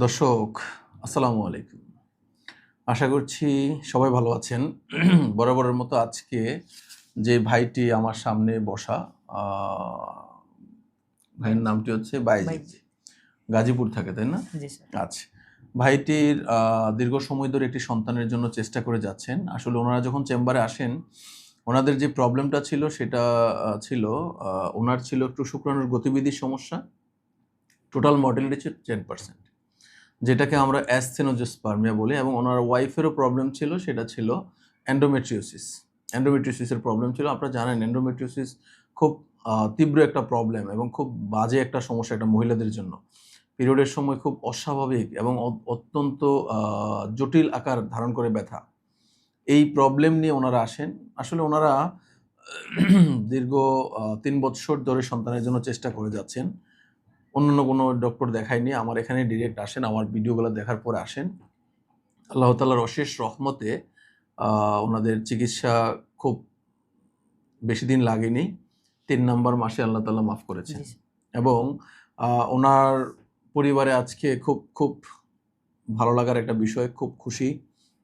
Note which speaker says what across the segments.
Speaker 1: দর্শক, আসসালামু আলাইকুম। আশা করছি সবাই ভালো আছেন। বরাবরের মতো আজকে যে ভাইটি আমার সামনে বসা, আ ভাইয়ের নামটি হচ্ছে বাইজিদ। গাজীপুর থাকে, তাই না?
Speaker 2: জি স্যার।
Speaker 1: আচ্ছা। ভাইটির দীর্ঘ সময় ধরে একটি সন্তানের জন্য চেষ্টা করে যাচ্ছেন। আসলে ওনারা যখন চেম্বারে আসেন, ওনাদের যে প্রবলেমটা ছিল সেটা ছিল, ওনার ছিল একটু শুক্রাণুর গতিবিধির সমস্যা। টোটাল মর্টালিটি ছিল 10%, যেটাকে আমরা অ্যাসথেনোজোস্পার্মিয়া বলি, এবং ওনার ওয়াইফেরও প্রবলেম ছিল, সেটা ছিল এন্ডোমেট্রিওসিস। এন্ডোমেট্রিওসিসের প্রবলেম ছিল। আপনারা জানেন এন্ডোমেট্রিওসিস খুব তীব্র একটা প্রবলেম এবং খুব বাজে একটা সমস্যা এটা মহিলাদের জন্য। পিরিয়ডের সময় খুব অস্বাভাবিক এবং অত্যন্ত জটিল আকার ধারণ করে ব্যথা। এই প্রবলেম নিয়ে ওনারা আসেন। আসলে ওনারা দীর্ঘ ৩ বৎসর ধরে সন্তানের জন্য চেষ্টা করে যাচ্ছেন। অন্যান্য কোনো ডক্টর দেখায়নি। আমার এখানে ডিরেক্ট আসেন, আমার ভিডিওগুলো দেখার পরে আসেন। আল্লাহ তাআলার অশেষ রহমতে ওনাদের চিকিৎসা খুব বেশি দিন লাগেনি। ৩ নাম্বার মাসে আল্লাহ তাআলা মাফ করেছেন। এবং ওনার পরিবারে আজকে খুব ভালো লাগার একটা বিষয়, খুব খুশি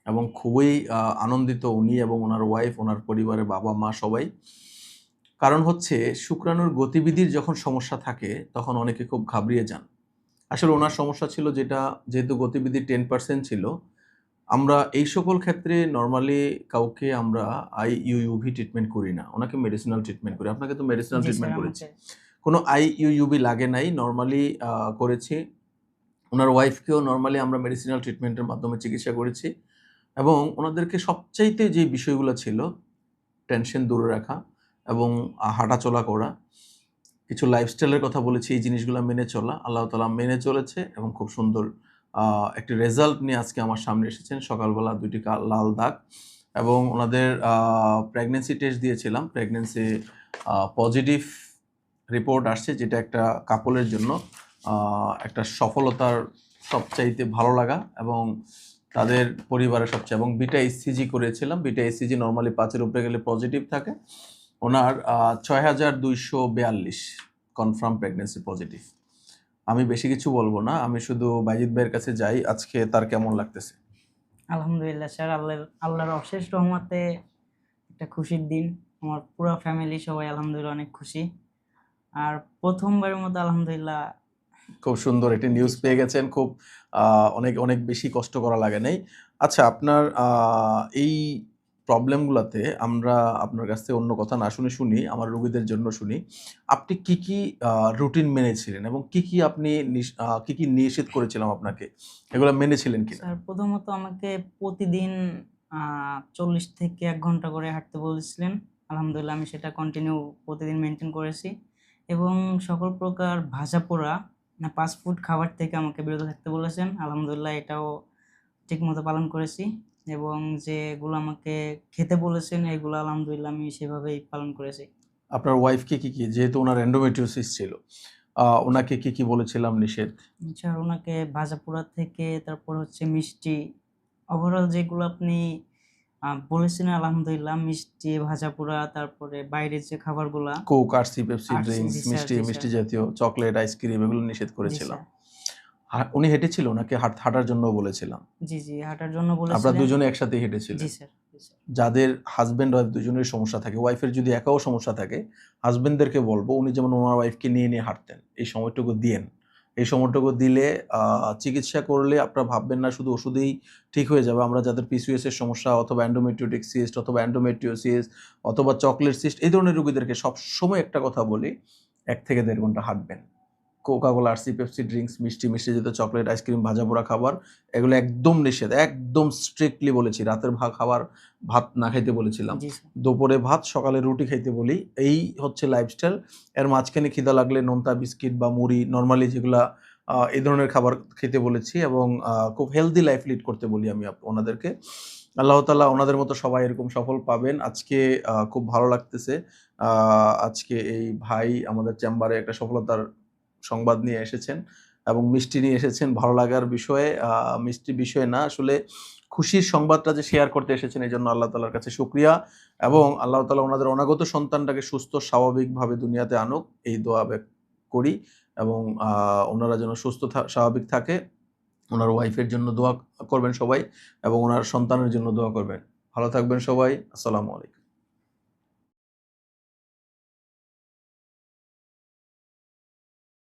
Speaker 1: এবং খুবই আনন্দিত উনি এবং ওনার ওয়াইফ, ওনার পরিবারের বাবা-মা সবাই। কারণ হচ্ছে শুক্রাণুর গতিবিধির যখন সমস্যা থাকে তখন অনেকে খুব ঘাবড়িয়ে যান। আসলে ওনার সমস্যা ছিল যেহেতু গতিবিধি 10% ছিল, আমরা এই সকল ক্ষেত্রে নরমালি কাউকে আমরা আইইউইউভি ট্রিটমেন্ট করি না। ওনাকে মেডিসিনাল ট্রিটমেন্ট করি। আপনাকে তো মেডিসিনাল
Speaker 2: জি
Speaker 1: ট্রিটমেন্ট
Speaker 2: স্যার,
Speaker 1: করেছি।
Speaker 2: আমাকে
Speaker 1: কোনো আইইউইউভি লাগে নাই। নরমালি করেছি। উনার ওয়াইফকেও নরমালি আমরা মেডিসিনাল ট্রিটমেন্টের মাধ্যমে চিকিৎসা করেছি এবং ওনাদেরকে সবচাইতে যে বিষয়গুলো ছিল, টেনশন দূরে রাখা এবং হাঁটাচলা করা। কিছু লাইফস্টাইলের কথা বলেছি, এই জিনিসগুলো মেনে চলা। আল্লাহ তাআলা মেনে চলেছে এবং খুব সুন্দর একটি রেজাল্ট নিয়ে আজকে আমার সামনে এসেছেন। সকালবেলা ২ টি লাল দাগ এবং ওনাদের প্রেগন্যান্সি টেস্ট দিয়েছিলাম। প্রেগন্যান্সি পজিটিভ রিপোর্ট আসছে, যেটা একটা কাপলের জন্য একটা সফলতার সবচাইতে ভালো লাগা এবং তাদের পরিবারের সবচেয়ে। এবং বিটা ইসিজি করেছিলাম। বিটা ইসিজি নরমালি ৫ এর উপরে গেলে পজিটিভ থাকে। ওনার ৬,২৪২ কনফার্ম প্রেগন্যান্সি পজিটিভ। আমি বেশি কিছু বলবো না। আমি শুধু বাইজিদ ভাইয়ের কাছে যাই, আজকে তার কেমন লাগতেছে?
Speaker 2: আলহামদুলিল্লাহ স্যার, আল্লাহর অশেষ রহমতে একটা খুশির দিন। আমার পুরো ফ্যামিলি সবাই আলহামদুলিল্লাহ অনেক খুশি। আর প্রথমবারের মতো আলহামদুলিল্লাহ।
Speaker 1: খুব সুন্দর একটি নিউজ
Speaker 2: জি
Speaker 1: পেয়ে
Speaker 2: স্যার।
Speaker 1: গেছেন। খুব অনেক বেশি কষ্ট করা লাগে নাই। আচ্ছা, আপনার এই প্রবলেমগুলাতে আমরা আপনার কাছ থেকে অন্য কথা না শুনি, আমার রোগীদের জন্য শুনি। আপনি কি রুটিন মেনেছিলেন এবং আপনি কি নিষেধ করেছিলাম আপনাকে? এগুলা মেনেছিলেন কিনা?
Speaker 2: স্যার, প্রথমত আমাকে প্রতিদিন ৪০ থেকে ১ ঘন্টা করে হাঁটতে বলেছিলেন। আলহামদুলিল্লাহ আমি সেটা কন্টিনিউ প্রতিদিন মেইনটেইন করেছি এবং সকল প্রকার ভাজাপোড়া ফাস্ট ফুড খাবার থেকে আমাকে বিরত থাকতে বলেছেন। আলহামদুলিল্লাহ এটাও ঠিকমতো পালন করেছি এবং যেগুলো আমাকে খেতে বলেছেন এগুলো আলহামদুলিল্লাহ আমি সেভাবেই পালন করেছি।
Speaker 1: আপনার ওয়াইফকে যেহেতু উনার এন্ডোমেট্রিওসিস ছিল, উনাকে কি বলেছিলাম নিষেধ?
Speaker 2: স্যার, ওনাকে ভাজাপোড়া থেকে তারপর হচ্ছে মিষ্টি, ওভারঅল যেগুলো আপনি বলেছেন আলহামদুলিল্লাহ মিষ্টি, ভাজাপোড়া, তারপরে বাইরের যে খাবারগুলা
Speaker 1: কোক, আরসি, পেপসি, ড্রিংকস,
Speaker 2: জি স্যার, জি স্যার।
Speaker 1: মিষ্টি জাতীয় চকলেট, আইসক্রিম এগুলো নিষেধ
Speaker 2: জি
Speaker 1: করেছিলাম।
Speaker 2: স্যার।
Speaker 1: উনি হেঁটেছিল নাকি হাঁটার জন্যও বলেছিলাম?
Speaker 2: জি, হাঁটার জন্য
Speaker 1: আপনারা
Speaker 2: বলেছিলেন।
Speaker 1: দুজনে একসাথেই
Speaker 2: জি
Speaker 1: হেঁটেছিলেন।
Speaker 2: স্যার, জি স্যার।
Speaker 1: যাদের হাসব্যান্ড ওয়াইফ দুজনেরই সমস্যা থাকে, ওয়াইফের যদি একাও সমস্যা থাকে, হাসব্যান্ডদেরকে বলবো উনি যেমন ওনার ওয়াইফকে নিয়ে হাঁটতেন। এই সময়টুকু দিয়েন। এই সময়টুকু দিলে চিকিৎসা করলে আপনারা ভাববেন না শুধু ওষুধেই ঠিক হয়ে যাবে। আমরা যাদের পিসিওএস এর সমস্যা অথবা এন্ডোমেট্রিওটিক সিস্ট অথবা এন্ডোমেট্রিওসিস অথবা চকলেট সিস্ট, এই ধরনের রোগীদেরকে সবসময় একটা কথা বলি, ১ থেকে ১.৫ ঘন্টা হাঁটবেন। কোকা-কোলা, আরসি, পেপসি, ড্রিংকস, মিষ্টি জাতীয় চকলেট, আইসক্রিম, ভাজাপোড়া খাবার এগুলো একদম নিষেধ। একদম স্ট্রিক্টলি বলেছি। রাতের ভাত না খাইতে বলেছিলাম।
Speaker 2: জি স্যার।
Speaker 1: দুপুরে ভাত, সকালে রুটি খাইতে বলি। এই হচ্ছে লাইফস্টাইল। এর মাঝখানে খিদা লাগলে নোনতা বিস্কিট বা মুড়ি নরমালি যেগুলা এই ধরনের খাবার খেতে বলেছি এবং খুব হেলথি লাইফ লিড করতে বলি আমি ওনাদেরকে। আল্লাহ তাআলা ওনাদের মতো সবাই এরকম সফল পাবেন। আজকে খুব ভালো লাগতেছে। আ আজকে এই ভাই আমাদের চেম্বারে একটা সফলতার সংবাদ নিয়ে এসেছেন এবং মিষ্টি নিয়ে এসেছেন। ভালো লাগার বিষয়ে, মিষ্টি বিষয়ে না, আসলে খুশির সংবাদটা যে শেয়ার করতে এসেছেন, এজন্য আল্লাহ তাআলার কাছে শুকরিয়া এবং আল্লাহ তাআলা ওনাদের অনাগত সন্তানটাকে সুস্থ স্বাভাবিকভাবে দুনিয়াতে আনুক, এই দোয়া করি এবং ওনারা যেন সুস্থ স্বাভাবিক থাকে ওনার ওয়াইফের জন্য দোয়া করবেন সবাই এবং ওনার সন্তানের জন্য দোয়া করবেন। ভালো থাকবেন সবাই। আসসালামু আলাইকুম।